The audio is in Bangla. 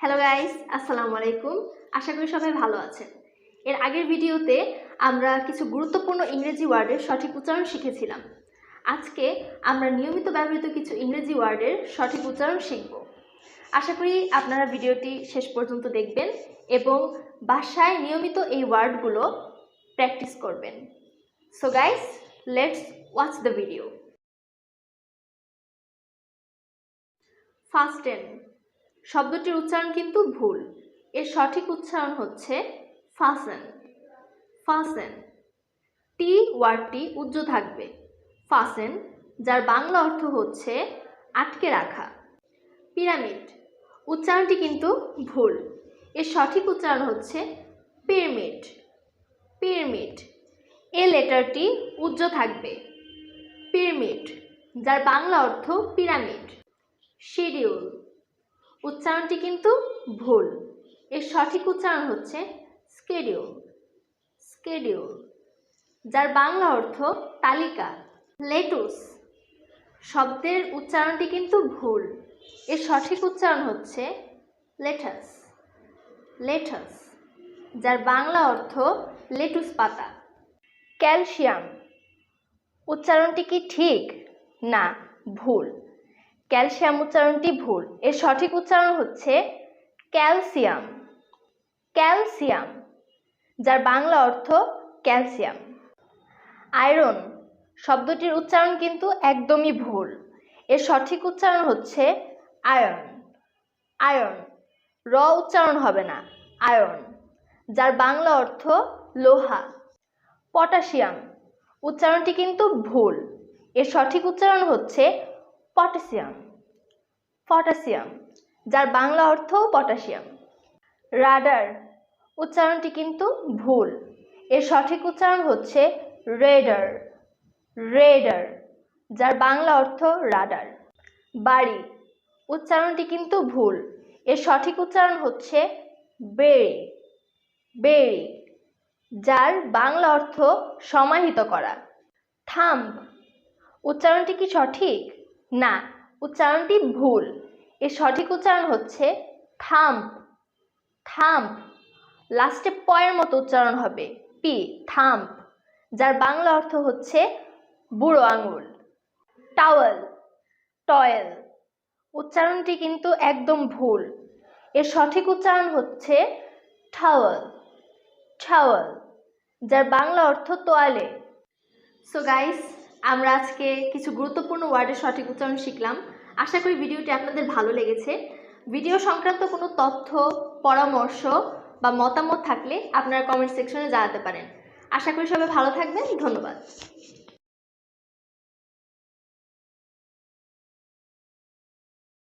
হ্যালো গাইস, আসসালামু আলাইকুম। আশা করি সবাই ভালো আছেন। এর আগের ভিডিওতে আমরা কিছু গুরুত্বপূর্ণ ইংরেজি ওয়ার্ডের সঠিক উচ্চারণ শিখেছিলাম। আজকে আমরা নিয়মিত ব্যবহৃত কিছু ইংরেজি ওয়ার্ডের সঠিক উচ্চারণ শিখব। আশা করি আপনারা ভিডিওটি শেষ পর্যন্ত দেখবেন এবং বাসায় নিয়মিত এই ওয়ার্ডগুলো প্র্যাকটিস করবেন। So guys, let's watch the video. Fasten শব্দটির উচ্চারণ কিন্তু ভুল। এর সঠিক উচ্চারণ হচ্ছে ফাসেন। ফাসেন। টি ওয়ার্ডটি উজ্জ্ব থাকবে। ফাসেন, যার বাংলা অর্থ হচ্ছে আটকে রাখা। পিরামিড উচ্চারণটি কিন্তু ভুল। এর সঠিক উচ্চারণ হচ্ছে পিরামিড। পিরামিড। এ লেটারটি উজ্জ্ব থাকবে। পিরামিড, যার বাংলা অর্থ পিরামিড। শিডিউল উচ্চারণটি কিন্তু ভুল। এর সঠিক উচ্চারণ হচ্ছে স্কেডিউল। স্কেডিউল, যার বাংলা অর্থ তালিকা। লেটুস শব্দের উচ্চারণটি কিন্তু ভুল। এর সঠিক উচ্চারণ হচ্ছে লেটাস। লেটাস, যার বাংলা অর্থ লেটুস পাতা। ক্যালসিয়াম উচ্চারণটি কি ঠিক? না, ভুল। ক্যালসিয়াম উচ্চারণটি ভুল। এর সঠিক উচ্চারণ হচ্ছে ক্যালসিয়াম। ক্যালসিয়াম, যার বাংলা অর্থ ক্যালসিয়াম। আয়রন শব্দটির উচ্চারণ কিন্তু একদমই ভুল। এর সঠিক উচ্চারণ হচ্ছে আয়রন। আয়রন, র উচ্চারণ হবে না, আয়রন, যার বাংলা অর্থ লোহা। পটাশিয়াম উচ্চারণটি কিন্তু ভুল। এর সঠিক উচ্চারণ হচ্ছে পটাশিয়াম। পটাশিয়াম, যার বাংলা অর্থ পটাশিয়াম। রাডার উচ্চারণটি কিন্তু ভুল। এর সঠিক উচ্চারণ হচ্ছে রেডার। রেডার, যার বাংলা অর্থ রাডার। বাড়ি উচ্চারণটি কিন্তু ভুল। এর সঠিক উচ্চারণ হচ্ছে বেড়ি। বেড়ি, যার বাংলা অর্থ সমাহিত করা। থাম্ব উচ্চারণটি কি সঠিক? না, উচ্চারণটি ভুল। এর সঠিক উচ্চারণ হচ্ছে থাম্ব। থাম্ব, লাস্টে পয়ের মতো উচ্চারণ হবে, পি, থাম্ব, যার বাংলা অর্থ হচ্ছে বুড়ো আঙুল। টাওয়েল, টয়েল উচ্চারণটি কিন্তু একদম ভুল। এর সঠিক উচ্চারণ হচ্ছে টাওয়েল। টাওয়েল, যার বাংলা অর্থ তোয়ালে। সো গাইস, আমরা আজকে কিছু গুরুত্বপূর্ণ ওয়ার্ডের সঠিক উচ্চারণ শিখলাম। আশা করি ভিডিওটি আপনাদের ভালো লেগেছে। ভিডিও সংক্রান্ত কোনো তথ্য, পরামর্শ বা মতামত থাকলে আপনারা কমেন্ট সেকশনে জানাতে পারেন। আশা করি সবাই ভালো থাকবেন। ধন্যবাদ।